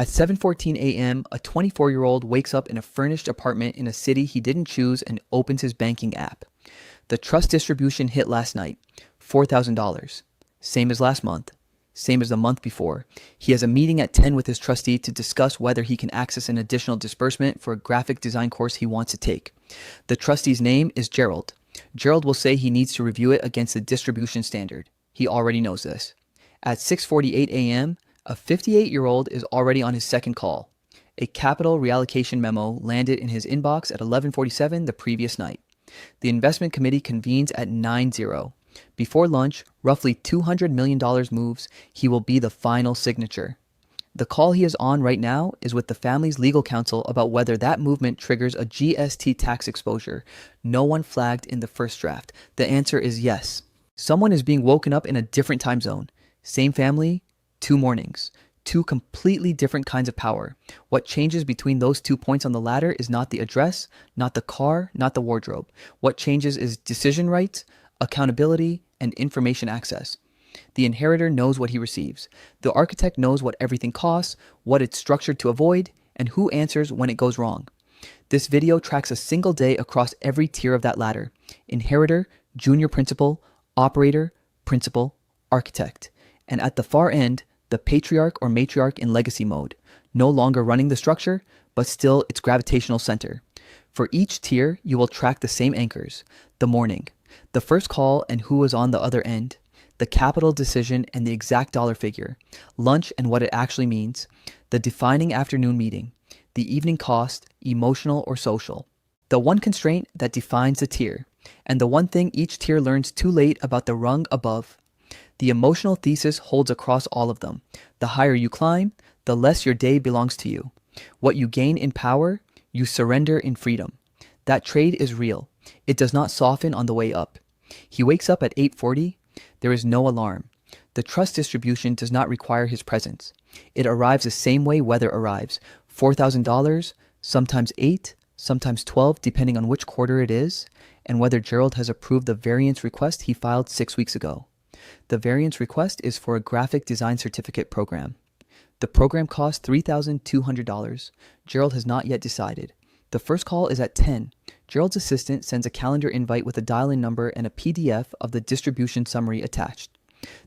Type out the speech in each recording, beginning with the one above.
At 7:14 a.m., a 24-year-old wakes up in a furnished apartment in a city he didn't choose and opens his banking app. The trust distribution hit last night, $4,000. Same as last month. Same as the month before. He has a meeting at 10 with his trustee to discuss whether he can access an additional disbursement for a graphic design course he wants to take. The trustee's name is Gerald. Gerald will say he needs to review it against the distribution standard. He already knows this. At 6:48 a.m., a 58-year-old is already on his second call. A capital reallocation memo landed in his inbox at 11:47 the previous night. The investment committee convenes at 9:00. Before lunch, roughly $200 million moves. He will be the final signature. The call he is on right now is with the family's legal counsel about whether that movement triggers a GST tax exposure. No one flagged in the first draft. The answer is yes. Someone is being woken up in a different time zone. Same family, 2 mornings. 2 completely different kinds of power. What changes between those 2 points on the ladder is not the address, not the car, not the wardrobe. What changes is decision rights, accountability, and information access. The inheritor knows what he receives. The architect knows what everything costs, what it's structured to avoid, and who answers when it goes wrong. This video tracks a single day across every tier of that ladder: inheritor, junior principal, operator, principal, architect. And at the far end, the patriarch or matriarch in legacy mode, no longer running the structure, but still its gravitational center. For each tier, you will track the same anchors: the morning, the first call and who was on the other end, the capital decision and the exact dollar figure, lunch and what it actually means, the defining afternoon meeting, the evening cost, emotional or social, the one constraint that defines the tier, and the one thing each tier learns too late about the rung above. The emotional thesis holds across all of them. The higher you climb, the less your day belongs to you. What you gain in power, you surrender in freedom. That trade is real. It does not soften on the way up. He wakes up at 8:40. There is no alarm. The trust distribution does not require his presence. It arrives the same way weather arrives. $4,000, sometimes 8, sometimes 12, depending on which quarter it is, and whether Gerald has approved the variance request he filed 6 weeks ago. The variance request is for a graphic design certificate program. The program costs $3,200. Gerald has not yet decided. The first call is at 10. Gerald's assistant sends a calendar invite with a dial-in number and a PDF of the distribution summary attached.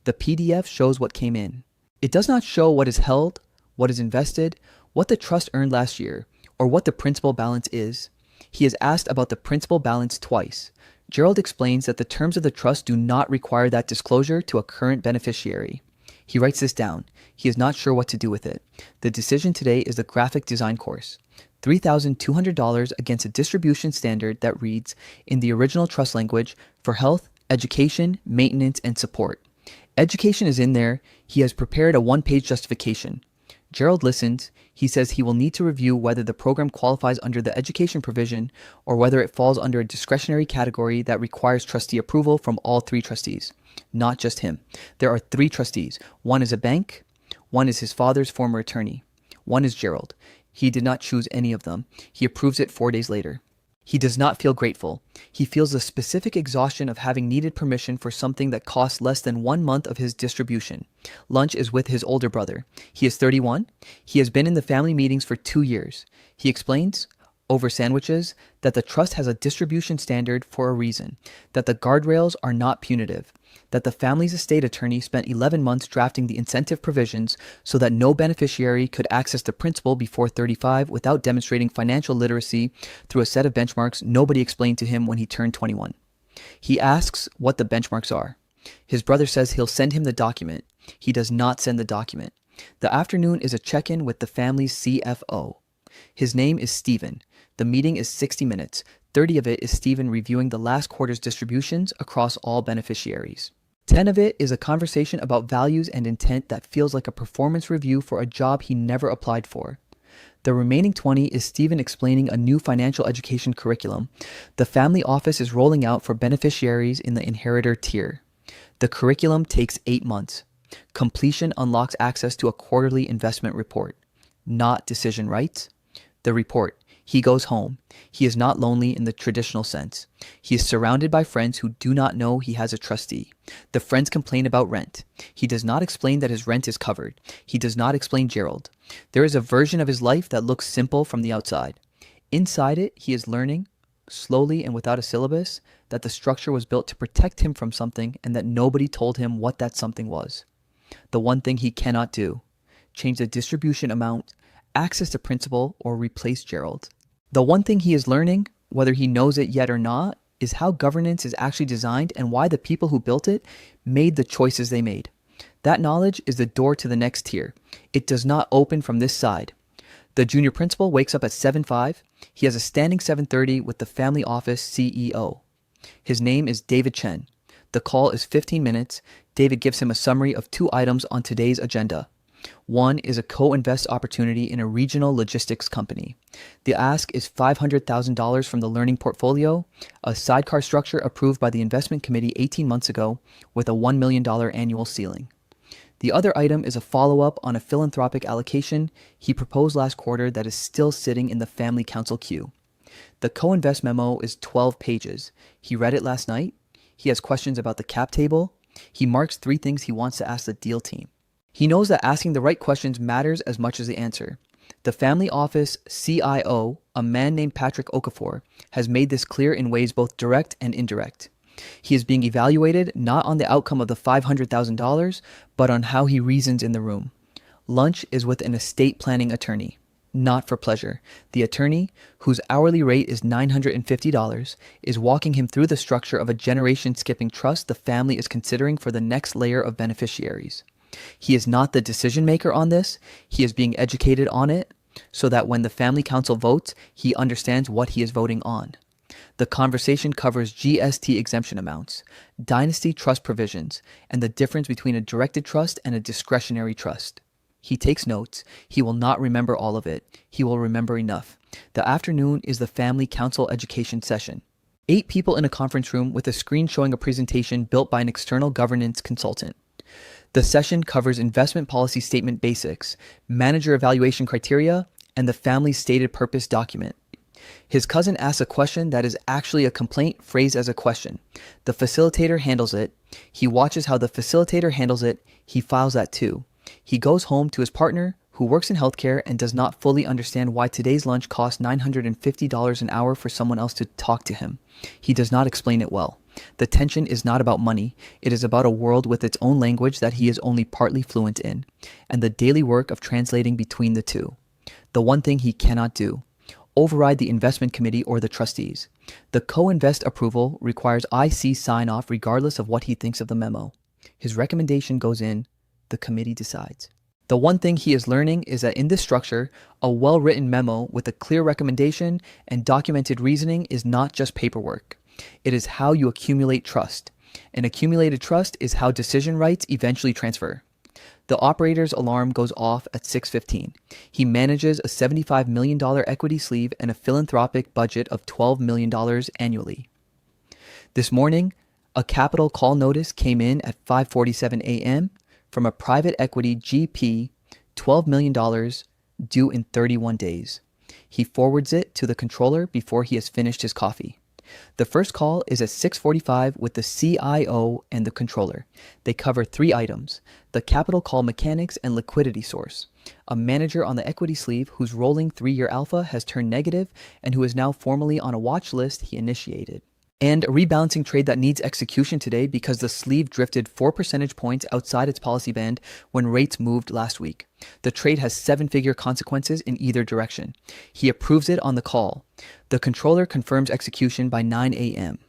The PDF shows what came in. It does not show what is held, what is invested, what the trust earned last year, or what the principal balance is. He is asked about the principal balance twice. Gerald explains that the terms of the trust do not require that disclosure to a current beneficiary. He writes this down. He is not sure what to do with it. The decision today is the graphic design course. $3,200 against a distribution standard that reads, in the original trust language, for health, education, maintenance, and support. Education is in there. He has prepared a 1-page justification. Gerald listens. He says he will need to review whether the program qualifies under the education provision or whether it falls under a discretionary category that requires trustee approval from all 3 trustees, not just him. There are 3 trustees. One is a bank, one is his father's former attorney, one is Gerald. He did not choose any of them. He approves it 4 days later. He does not feel grateful. He feels the specific exhaustion of having needed permission for something that costs less than 1 month of his distribution. Lunch is with his older brother. He is 31. He has been in the family meetings for 2 years. He explains, over sandwiches, that the trust has a distribution standard for a reason, that the guardrails are not punitive, that the family's estate attorney spent 11 months drafting the incentive provisions so that no beneficiary could access the principal before 35 without demonstrating financial literacy through a set of benchmarks nobody explained to him when he turned 21. He asks what the benchmarks are. His brother says he'll send him the document. He does not send the document. The afternoon is a check-in with the family's CFO. His name is Stephen. The meeting is 60 minutes. 30 of it is Stephen reviewing the last quarter's distributions across all beneficiaries. 10 of it is a conversation about values and intent that feels like a performance review for a job he never applied for. The remaining 20 is Stephen explaining a new financial education curriculum the family office is rolling out for beneficiaries in the inheritor tier. The curriculum takes 8 months. Completion unlocks access to a quarterly investment report, not decision rights. The report. He goes home. He is not lonely in the traditional sense. He is surrounded by friends who do not know he has a trustee. The friends complain about rent. He does not explain that his rent is covered. He does not explain Gerald. There is a version of his life that looks simple from the outside. Inside it, he is learning, slowly and without a syllabus, that the structure was built to protect him from something and that nobody told him what that something was. The one thing he cannot do: change the distribution amount, access the principal, or replace Gerald. The one thing he is learning, whether he knows it yet or not, is how governance is actually designed and why the people who built it made the choices they made. That knowledge is the door to the next tier. It does not open from this side. The junior principal wakes up at 7:05. He has a standing 7:30 with the family office CEO. His name is David Chen. The call is 15 minutes. David gives him a summary of 2 items on today's agenda. One is a co-invest opportunity in a regional logistics company. The ask is $500,000 from the learning portfolio, a sidecar structure approved by the investment committee 18 months ago with a $1 million annual ceiling. The other item is a follow-up on a philanthropic allocation he proposed last quarter that is still sitting in the family council queue. The co-invest memo is 12 pages. He read it last night. He has questions about the cap table. He marks 3 things he wants to ask the deal team. He knows that asking the right questions matters as much as the answer. The family office CIO, a man named Patrick Okafor, has made this clear in ways both direct and indirect. He is being evaluated not on the outcome of the $500,000, but on how he reasons in the room. Lunch is with an estate planning attorney, not for pleasure. The attorney, whose hourly rate is $950, is walking him through the structure of a generation-skipping trust the family is considering for the next layer of beneficiaries. He is not the decision maker on this. He is being educated on it so that when the family council votes, he understands what he is voting on. The conversation covers GST exemption amounts, dynasty trust provisions, and the difference between a directed trust and a discretionary trust. He takes notes. He will not remember all of it. He will remember enough. The afternoon is the family council education session. 8 people in a conference room with a screen showing a presentation built by an external governance consultant. The session covers investment policy statement basics, manager evaluation criteria, and the family's stated purpose document. His cousin asks a question that is actually a complaint phrased as a question. The facilitator handles it. He watches how the facilitator handles it. He files that too. He goes home to his partner, who works in healthcare and does not fully understand why today's lunch costs $950 an hour for someone else to talk to him. He does not explain it well. The tension is not about money. It is about a world with its own language that he is only partly fluent in, and the daily work of translating between the two. The one thing he cannot do: override the investment committee or the trustees. The co-invest approval requires IC sign-off regardless of what he thinks of the memo. His recommendation goes in, the committee decides. The one thing he is learning is that in this structure, a well-written memo with a clear recommendation and documented reasoning is not just paperwork. It is how you accumulate trust. An accumulated trust is how decision rights eventually transfer. The operator's alarm goes off at 6:15. He manages a $75 million equity sleeve and a philanthropic budget of $12 million annually. This morning, a capital call notice came in at 5:47 a.m. from a private equity GP, $12 million due in 31 days. He forwards it to the controller before he has finished his coffee. The first call is at 6:45 with the CIO and the controller. They cover 3 items: the capital call mechanics and liquidity source, a manager on the equity sleeve whose rolling 3-year alpha has turned negative and who is now formally on a watch list he initiated, and a rebalancing trade that needs execution today because the sleeve drifted 4 percentage points outside its policy band when rates moved last week. The trade has 7-figure consequences in either direction. He approves it on the call. The controller confirms execution by 9 a.m.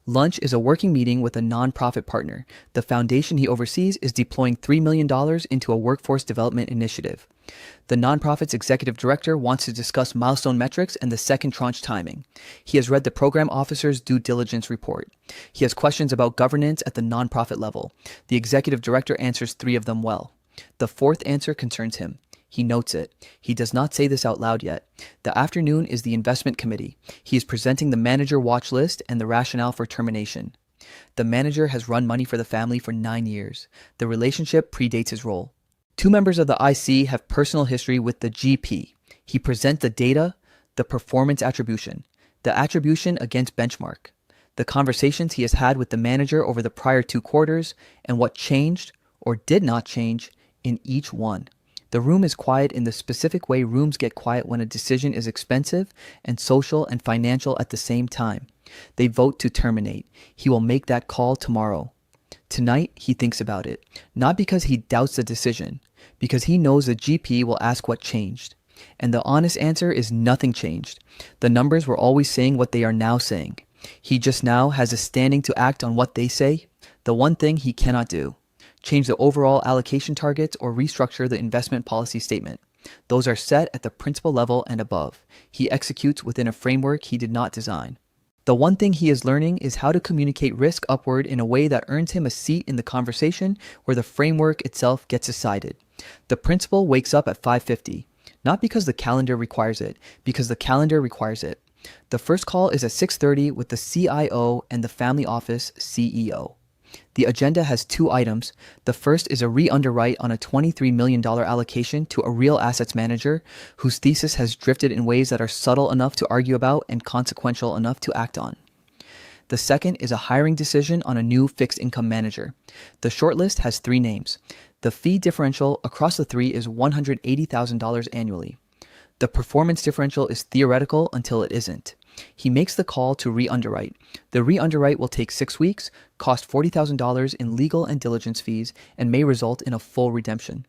Lunch is a working meeting with a nonprofit partner. The foundation he oversees is deploying $3 million into a workforce development initiative. The nonprofit's executive director wants to discuss milestone metrics and the second tranche timing. He has read the program officer's due diligence report. He has questions about governance at the nonprofit level. The executive director answers 3 of them well. The 4th answer concerns him. He notes it. He does not say this out loud yet. The afternoon is the investment committee. He is presenting the manager watch list and the rationale for termination. The manager has run money for the family for 9 years. The relationship predates his role. 2 members of the IC have personal history with the GP. He presents the data, the performance attribution, the attribution against benchmark, the conversations he has had with the manager over the prior 2 quarters, and what changed or did not change in each one. The room is quiet in the specific way rooms get quiet when a decision is expensive and social and financial at the same time. They vote to terminate. He will make that call tomorrow. Tonight, he thinks about it, not because he doubts the decision, because he knows the GP will ask what changed. And the honest answer is nothing changed. The numbers were always saying what they are now saying. He just now has a standing to act on what they say, the one thing he cannot do. Change the overall allocation targets or restructure the investment policy statement. Those are set at the principal level and above. He executes within a framework he did not design. The one thing he is learning is how to communicate risk upward in a way that earns him a seat in the conversation where the framework itself gets decided. The principal wakes up at 5:50, not because the calendar requires it, because the calendar requires it. The first call is at 6:30 with the CIO and the family office CEO. The agenda has 2 items. The first is a re-underwrite on a $23 million allocation to a real assets manager whose thesis has drifted in ways that are subtle enough to argue about and consequential enough to act on. The second is a hiring decision on a new fixed income manager. The shortlist has 3 names. The fee differential across the 3 is $180,000 annually. The performance differential is theoretical until it isn't. He makes the call to re-underwrite. The re-underwrite will take 6 weeks, cost $40,000 in legal and diligence fees, and may result in a full redemption.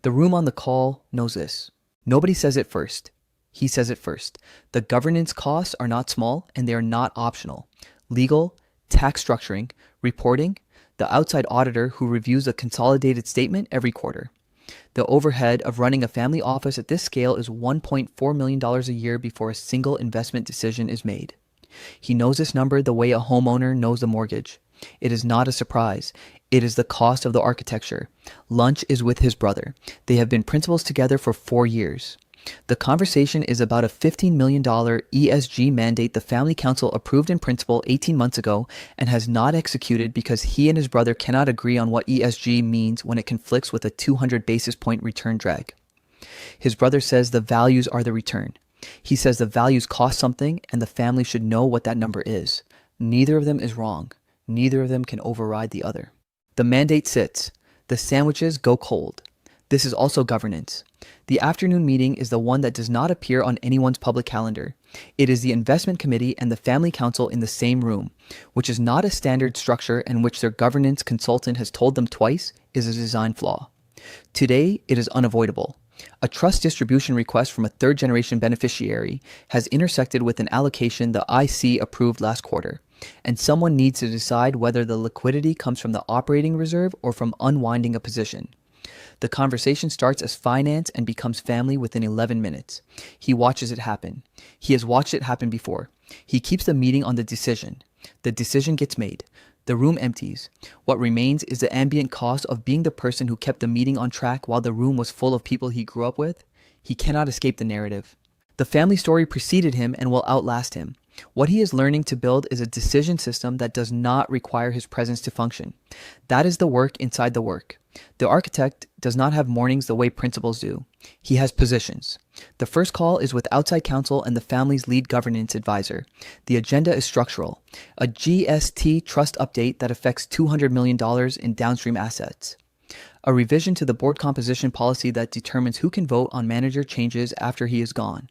The room on the call knows this. Nobody says it first. He says it first. The governance costs are not small, and they are not optional. Legal, tax structuring, reporting, the outside auditor who reviews a consolidated statement every quarter. The overhead of running a family office at this scale is $1.4 million a year before a single investment decision is made. He knows this number the way a homeowner knows the mortgage. It is not a surprise. It is the cost of the architecture. Lunch is with his brother. They have been principals together for 4 years. The conversation is about a $15 million ESG mandate the family council approved in principle 18 months ago and has not executed because he and his brother cannot agree on what ESG means when it conflicts with a 200 basis point return drag. His brother says the values are the return. He says the values cost something and the family should know what that number is. Neither of them is wrong. Neither of them can override the other. The mandate sits. The sandwiches go cold. This is also governance. The afternoon meeting is the one that does not appear on anyone's public calendar. It is the investment committee and the family council in the same room, which is not a standard structure and which their governance consultant has told them twice is a design flaw. Today, it is unavoidable. A trust distribution request from a third-generation beneficiary has intersected with an allocation the IC approved last quarter, and someone needs to decide whether the liquidity comes from the operating reserve or from unwinding a position. The conversation starts as finance and becomes family within 11 minutes. He watches it happen. He has watched it happen before. He keeps the meeting on the decision. The decision gets made. The room empties. What remains is the ambient cost of being the person who kept the meeting on track while the room was full of people he grew up with. He cannot escape the narrative. The family story preceded him and will outlast him. What he is learning to build is a decision system that does not require his presence to function. That is the work inside the work. The architect does not have mornings the way principals do. He has positions. The first call is with outside counsel and the family's lead governance advisor. The agenda is structural. A GST trust update that affects $200 million in downstream assets. A revision to the board composition policy that determines who can vote on manager changes after he is gone.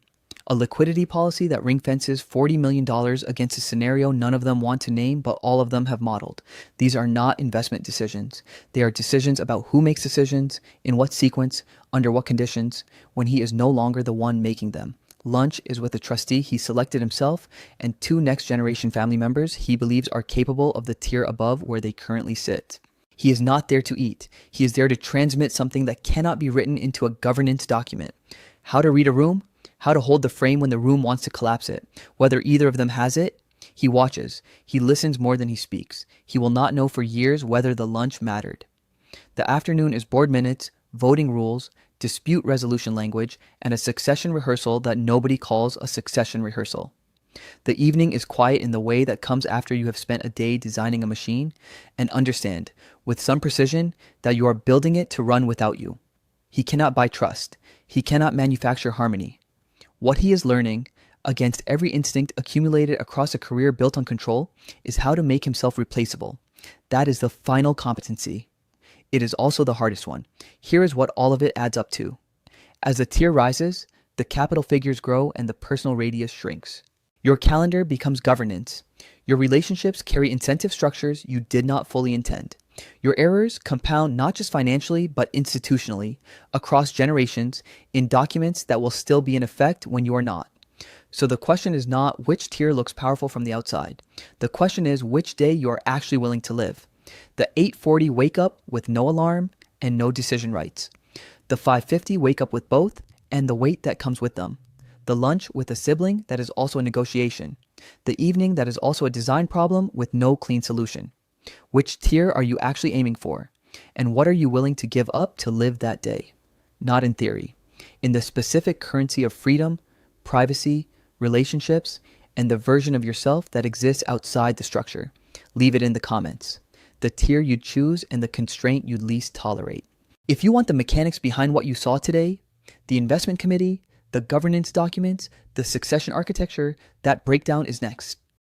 A liquidity policy that ring-fences $40 million against a scenario none of them want to name, but all of them have modeled. These are not investment decisions. They are decisions about who makes decisions, in what sequence, under what conditions, when he is no longer the one making them. Lunch is with a trustee he selected himself and 2 next-generation family members he believes are capable of the tier above where they currently sit. He is not there to eat. He is there to transmit something that cannot be written into a governance document. How to read a room? How to hold the frame when the room wants to collapse it. Whether either of them has it, he watches. He listens more than he speaks. He will not know for years whether the lunch mattered. The afternoon is board minutes, voting rules, dispute resolution language, and a succession rehearsal that nobody calls a succession rehearsal. The evening is quiet in the way that comes after you have spent a day designing a machine, and understand, with some precision, that you are building it to run without you. He cannot buy trust. He cannot manufacture harmony. What he is learning, against every instinct accumulated across a career built on control is how to make himself replaceable. That is the final competency. It is also the hardest one. Here is what all of it adds up to. As the tier rises, the capital figures grow and the personal radius shrinks. Your calendar becomes governance. Your relationships carry incentive structures you did not fully intend. Your errors compound not just financially, but institutionally, across generations, in documents that will still be in effect when you are not. So the question is not which tier looks powerful from the outside. The question is which day you are actually willing to live. The 8:40 wake up with no alarm and no decision rights. The 5:50 wake up with both and the weight that comes with them. The lunch with a sibling that is also a negotiation. The evening that is also a design problem with no clean solution. Which tier are you actually aiming for? And what are you willing to give up to live that day? Not in theory. In the specific currency of freedom, privacy, relationships, and the version of yourself that exists outside the structure. Leave it in the comments. The tier you'd choose and the constraint you'd least tolerate. If you want the mechanics behind what you saw today, the investment committee, the governance documents, the succession architecture, that breakdown is next.